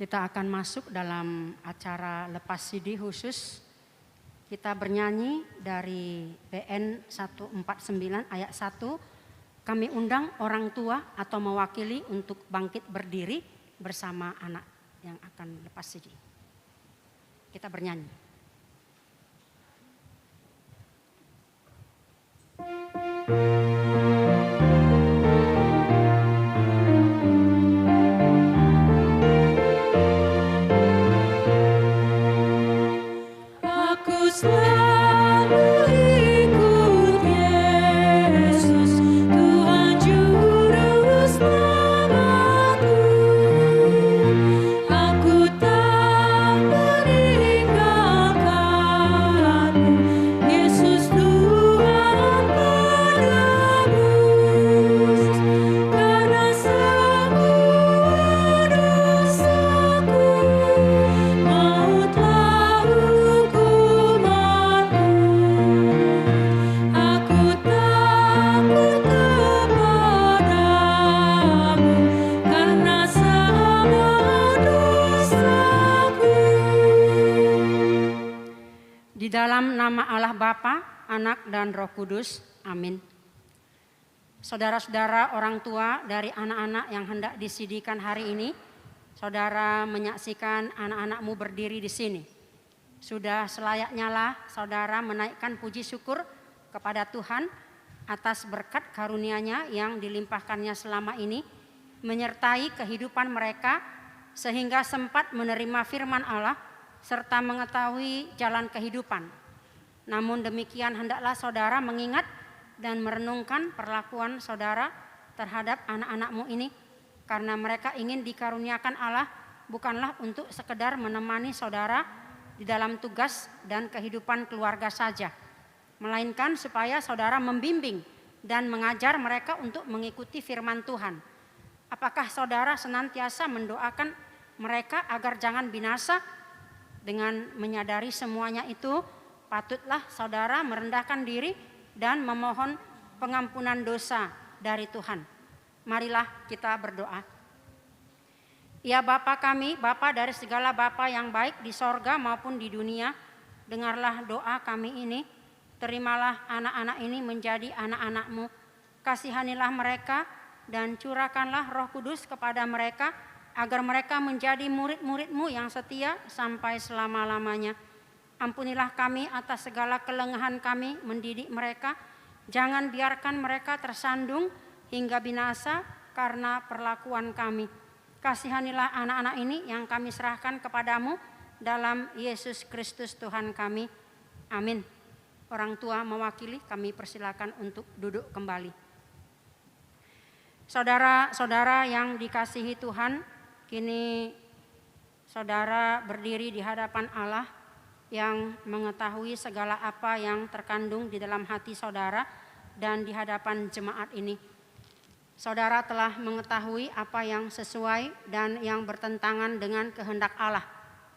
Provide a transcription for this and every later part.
Kita akan masuk dalam acara lepas CD khusus. Kita bernyanyi dari PN 149 ayat 1. Kami undang orang tua atau mewakili untuk bangkit berdiri bersama anak yang akan lepas CD. Kita bernyanyi. Dalam nama Allah Bapa, Anak dan Roh Kudus. Amin. Saudara-saudara orang tua dari anak-anak yang hendak disidikan hari ini, saudara menyaksikan anak-anakmu berdiri di sini. Sudah selayaknya lah saudara menaikkan puji syukur kepada Tuhan atas berkat karunia-Nya yang dilimpahkannya selama ini, menyertai kehidupan mereka sehingga sempat menerima firman Allah serta mengetahui jalan kehidupan. Namun demikian hendaklah saudara mengingat dan merenungkan perlakuan saudara terhadap anak-anakmu ini, karena mereka ingin dikaruniakan Allah bukanlah untuk sekedar menemani saudara di dalam tugas dan kehidupan keluarga saja, melainkan supaya saudara membimbing dan mengajar mereka untuk mengikuti firman Tuhan. Apakah saudara senantiasa mendoakan mereka agar jangan binasa? Dengan menyadari semuanya itu, patutlah saudara merendahkan diri dan memohon pengampunan dosa dari Tuhan. Marilah kita berdoa. Ya Bapa kami, Bapa dari segala Bapa yang baik di sorga maupun di dunia, dengarlah doa kami ini. Terimalah anak-anak ini menjadi anak-anak-Mu. Kasihanilah mereka dan curahkanlah Roh Kudus kepada mereka, agar mereka menjadi murid-murid-Mu yang setia sampai selama-lamanya. Ampunilah kami atas segala kelengahan kami mendidik mereka. Jangan biarkan mereka tersandung hingga binasa karena perlakuan kami. Kasihanilah anak-anak ini yang kami serahkan kepadamu dalam Yesus Kristus Tuhan kami. Amin. Orang tua mewakili, kami persilakan untuk duduk kembali. Saudara-saudara yang dikasihi Tuhan, kini saudara berdiri di hadapan Allah yang mengetahui segala apa yang terkandung di dalam hati saudara dan di hadapan jemaat ini. Saudara telah mengetahui apa yang sesuai dan yang bertentangan dengan kehendak Allah,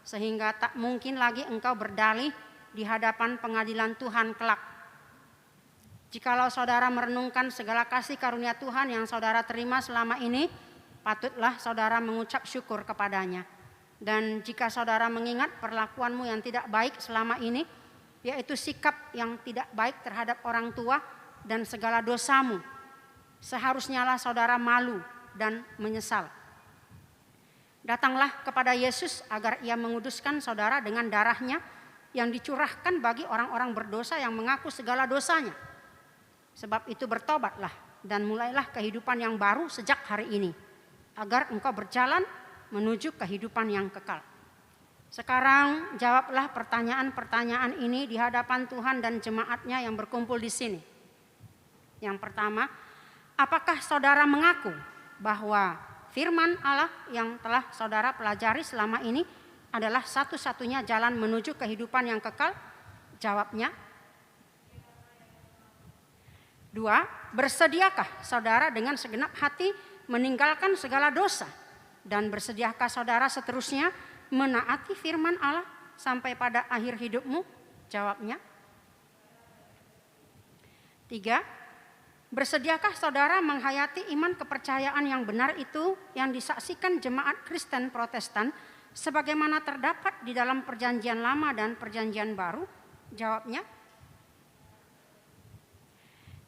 sehingga tak mungkin lagi engkau berdalih di hadapan pengadilan Tuhan kelak. Jikalau saudara merenungkan segala kasih karunia Tuhan yang saudara terima selama ini, patutlah saudara mengucap syukur kepadanya. Dan jika saudara mengingat perlakuanmu yang tidak baik selama ini, yaitu sikap yang tidak baik terhadap orang tua dan segala dosamu, seharusnya lah saudara malu dan menyesal. Datanglah kepada Yesus agar ia menguduskan saudara dengan darahnya yang dicurahkan bagi orang-orang berdosa yang mengaku segala dosanya. Sebab itu bertobatlah dan mulailah kehidupan yang baru sejak hari ini, agar engkau berjalan menuju kehidupan yang kekal. Sekarang jawablah pertanyaan-pertanyaan ini di hadapan Tuhan dan jemaatnya yang berkumpul di sini. Yang pertama, apakah saudara mengaku bahwa firman Allah yang telah saudara pelajari selama ini adalah satu-satunya jalan menuju kehidupan yang kekal? Jawabnya. 2, bersediakah saudara dengan segenap hati meninggalkan segala dosa? Dan bersediakah saudara seterusnya menaati firman Allah sampai pada akhir hidupmu? Jawabnya. 3, bersediakah saudara menghayati iman kepercayaan yang benar itu yang disaksikan jemaat Kristen Protestan sebagaimana terdapat di dalam perjanjian lama dan perjanjian baru? Jawabnya.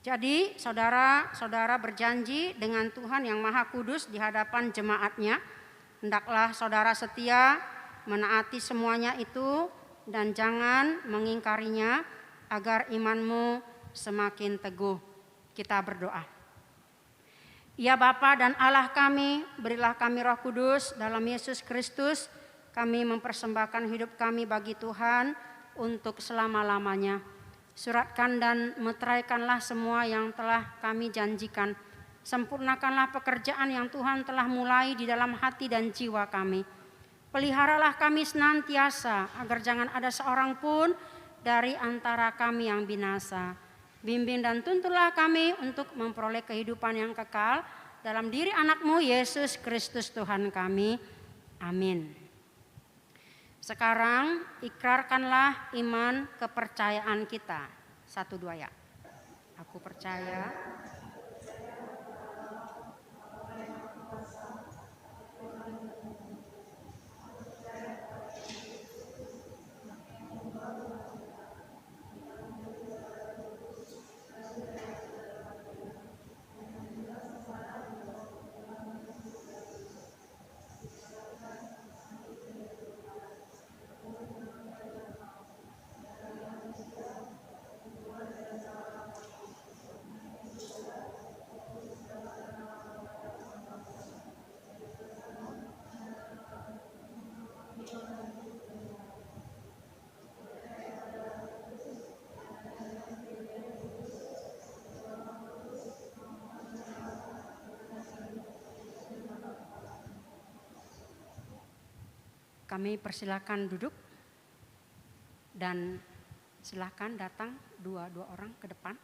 Jadi saudara-saudara berjanji dengan Tuhan yang Maha Kudus di hadapan jemaatnya, hendaklah saudara setia menaati semuanya itu dan jangan mengingkarinya agar imanmu semakin teguh. Kita berdoa. Ya Bapa dan Allah kami, berilah kami Roh Kudus dalam Yesus Kristus. Kami mempersembahkan hidup kami bagi Tuhan untuk selama-lamanya. Suratkan dan meteraikanlah semua yang telah kami janjikan. Sempurnakanlah pekerjaan yang Tuhan telah mulai di dalam hati dan jiwa kami. Peliharalah kami senantiasa agar jangan ada seorang pun dari antara kami yang binasa. Bimbing dan tuntunlah kami untuk memperoleh kehidupan yang kekal dalam diri anak-Mu Yesus Kristus Tuhan kami. Amin. Sekarang ikrarkanlah iman kepercayaan kita. 1, 2 ya. Aku percaya kami persilakan duduk dan silakan datang dua orang ke depan.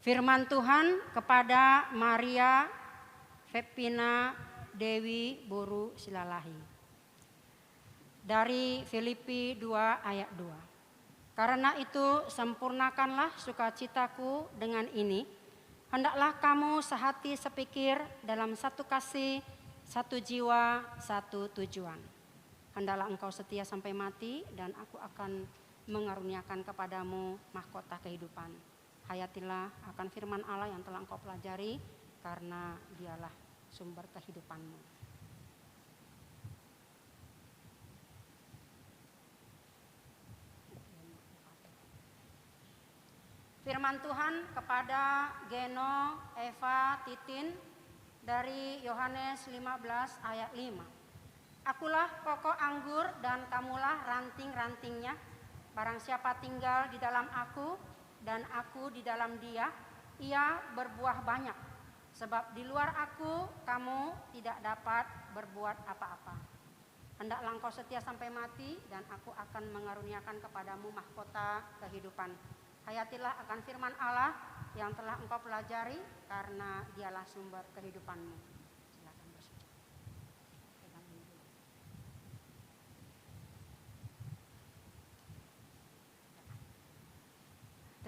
Firman Tuhan kepada Maria Vepina Dewi Boru Silalahi. Dari Filipi 2 ayat 2. Karena itu sempurnakanlah sukacitaku dengan ini. Hendaklah kamu sehati sepikir dalam satu kasih, satu jiwa, satu tujuan. Hendaklah engkau setia sampai mati dan aku akan mengaruniakan kepadamu mahkota kehidupan. Hayatilah akan firman Allah yang telah engkau pelajari karena dialah sumber kehidupanmu. Firman Tuhan kepada Geno, Eva, Titin dari Yohanes 15 ayat 5. Akulah pokok anggur dan kamulah ranting-rantingnya. Barang siapa tinggal di dalam aku dan aku di dalam dia, ia berbuah banyak. Sebab di luar aku kamu tidak dapat berbuat apa-apa. Hendaklah engkau setia sampai mati dan aku akan mengaruniakan kepadamu mahkota kehidupan. Hayatilah akan firman Allah yang telah engkau pelajari karena dialah sumber kehidupanmu. Silakan bersujud.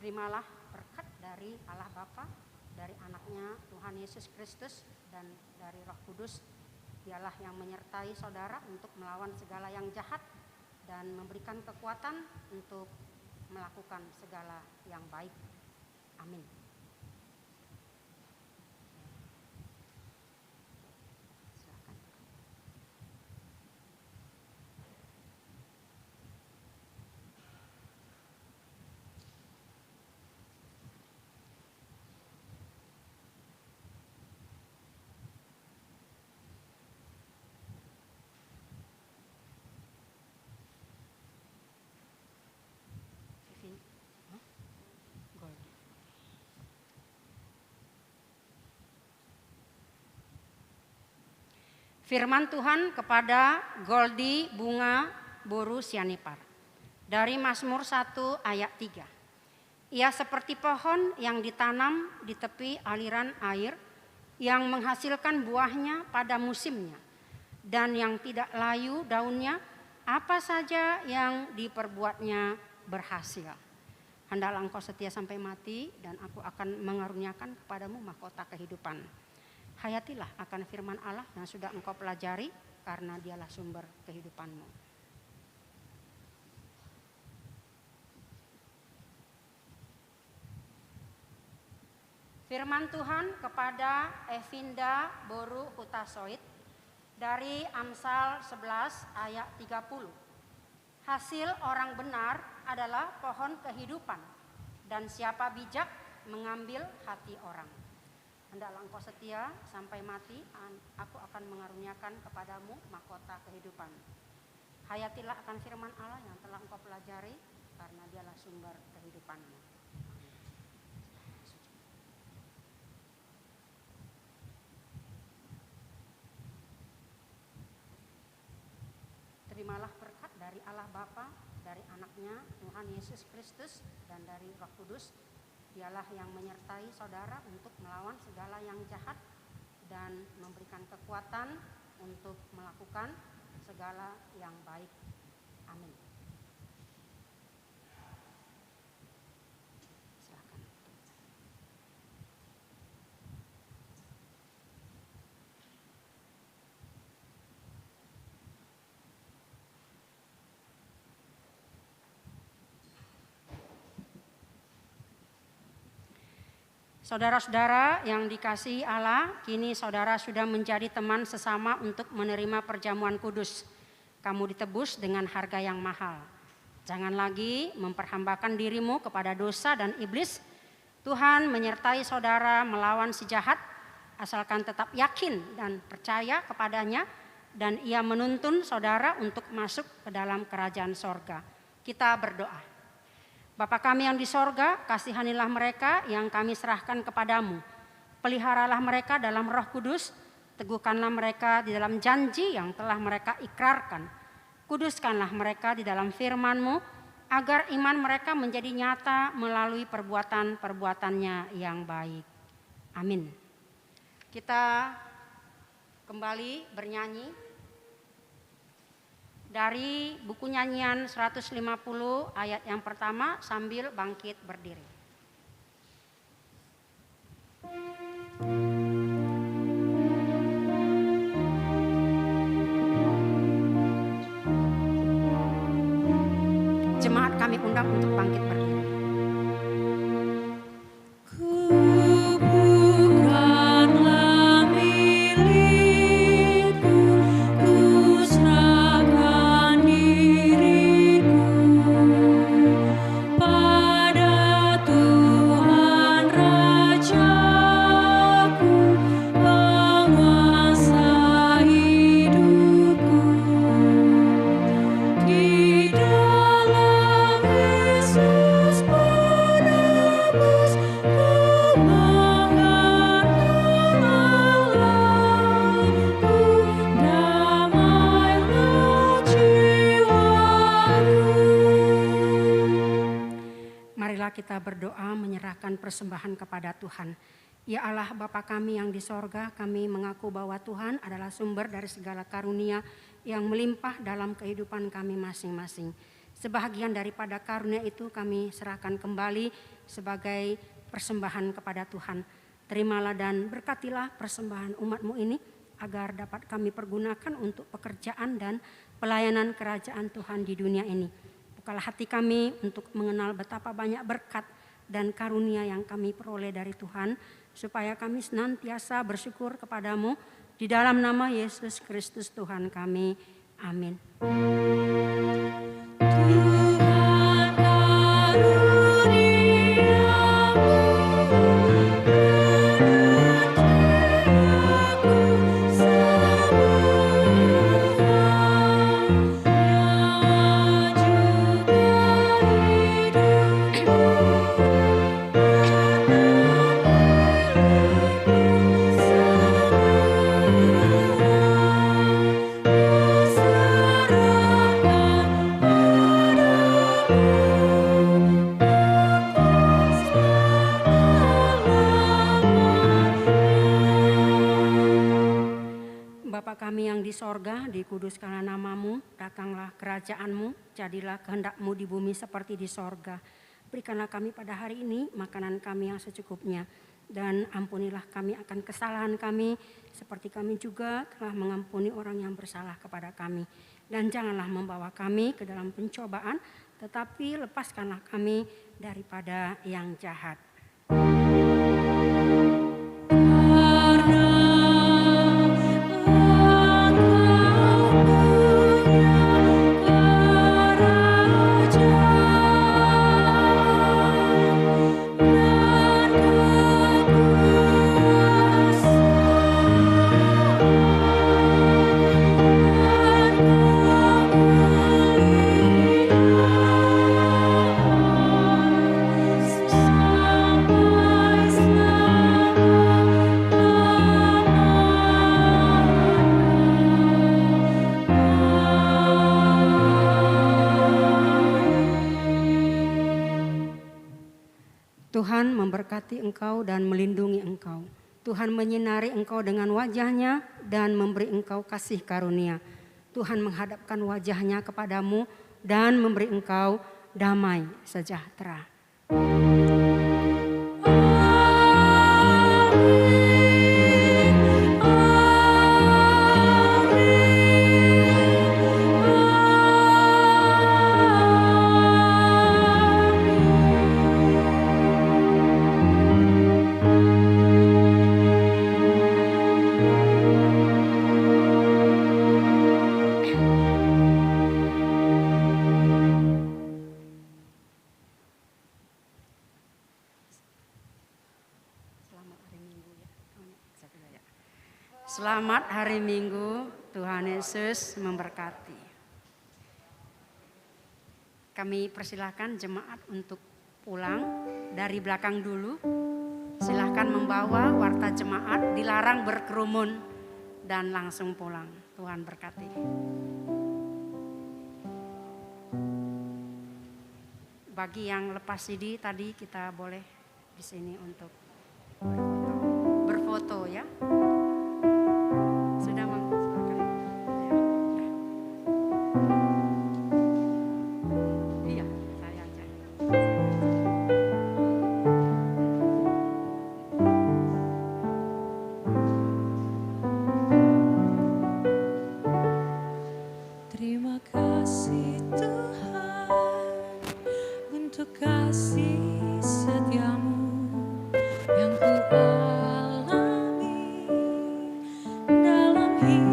Terimalah berkat dari Allah Bapa, dari anaknya Tuhan Yesus Kristus dan dari Roh Kudus. Dialah yang menyertai saudara untuk melawan segala yang jahat dan memberikan kekuatan untuk melakukan segala yang baik. Amin. Firman Tuhan kepada Goldi Bunga Boru Sianipar. Dari Mazmur 1 ayat 3. Ia seperti pohon yang ditanam di tepi aliran air, yang menghasilkan buahnya pada musimnya, dan yang tidak layu daunnya, apa saja yang diperbuatnya berhasil. Hendaklah engkau setia sampai mati, dan aku akan mengaruniakan kepadamu mahkota kehidupan. Hayatilah akan firman Allah yang sudah engkau pelajari, karena dialah sumber kehidupanmu. Firman Tuhan kepada Evinda Boru Hutasoit dari Amsal 11 ayat 30. Hasil orang benar adalah pohon kehidupan, dan siapa bijak mengambil hati orang. Hendaklah engkau setia sampai mati, aku akan mengaruniakan kepadamu mahkota kehidupan. Hayatilah akan firman Allah yang telah engkau pelajari, karena dialah sumber kehidupanmu. Terimalah berkat dari Allah Bapa, dari anaknya Tuhan Yesus Kristus, dan dari Roh Kudus. Dialah yang menyertai saudara untuk melawan segala yang jahat dan memberikan kekuatan untuk melakukan segala yang baik. Amin. Silakan. Saudara-saudara yang dikasihi Allah, kini saudara sudah menjadi teman sesama untuk menerima perjamuan kudus. Kamu ditebus dengan harga yang mahal. Jangan lagi memperhambakan dirimu kepada dosa dan iblis. Tuhan menyertai saudara melawan si jahat, asalkan tetap yakin dan percaya kepadanya, dan ia menuntun saudara untuk masuk ke dalam kerajaan sorga. Kita berdoa. Bapa kami yang di sorga, kasihanilah mereka yang kami serahkan kepadamu. Peliharalah mereka dalam Roh Kudus, teguhkanlah mereka di dalam janji yang telah mereka ikrarkan. Kuduskanlah mereka di dalam firman-Mu, agar iman mereka menjadi nyata melalui perbuatan-perbuatannya yang baik. Amin. Kita kembali bernyanyi dari buku nyanyian 150 ayat yang pertama sambil bangkit berdiri. Jemaat kami undang untuk bangkit berdiri. Kita berdoa menyerahkan persembahan kepada Tuhan. Ya Allah Bapa kami yang di sorga, kami mengaku bahwa Tuhan adalah sumber dari segala karunia yang melimpah dalam kehidupan kami masing-masing. Sebahagian daripada karunia itu kami serahkan kembali sebagai persembahan kepada Tuhan. Terimalah dan berkatilah persembahan umat-Mu ini, agar dapat kami pergunakan untuk pekerjaan dan pelayanan kerajaan Tuhan di dunia ini. Bukalah hati kami untuk mengenal betapa banyak berkat dan karunia yang kami peroleh dari Tuhan, supaya kami senantiasa bersyukur kepadamu di dalam nama Yesus Kristus Tuhan kami. Amin. Bapa kami yang di sorga, dikuduskanlah namamu, datanglah kerajaanmu, jadilah kehendakmu di bumi seperti di sorga. Berikanlah kami pada hari ini makanan kami yang secukupnya, dan ampunilah kami akan kesalahan kami, seperti kami juga telah mengampuni orang yang bersalah kepada kami. Dan janganlah membawa kami ke dalam pencobaan, tetapi lepaskanlah kami daripada yang jahat. Tuhan memberkati engkau dan melindungi engkau. Tuhan menyinari engkau dengan wajahnya dan memberi engkau kasih karunia. Tuhan menghadapkan wajahnya kepadamu dan memberi engkau damai sejahtera. Selamat hari Minggu, Tuhan Yesus memberkati. Kami persilahkan jemaat untuk pulang dari belakang dulu. Silahkan membawa warta jemaat, dilarang berkerumun dan langsung pulang. Tuhan berkati. Bagi yang lepas CD tadi kita boleh di sini untuk berfoto ya. Yang ku alami dalam hidup.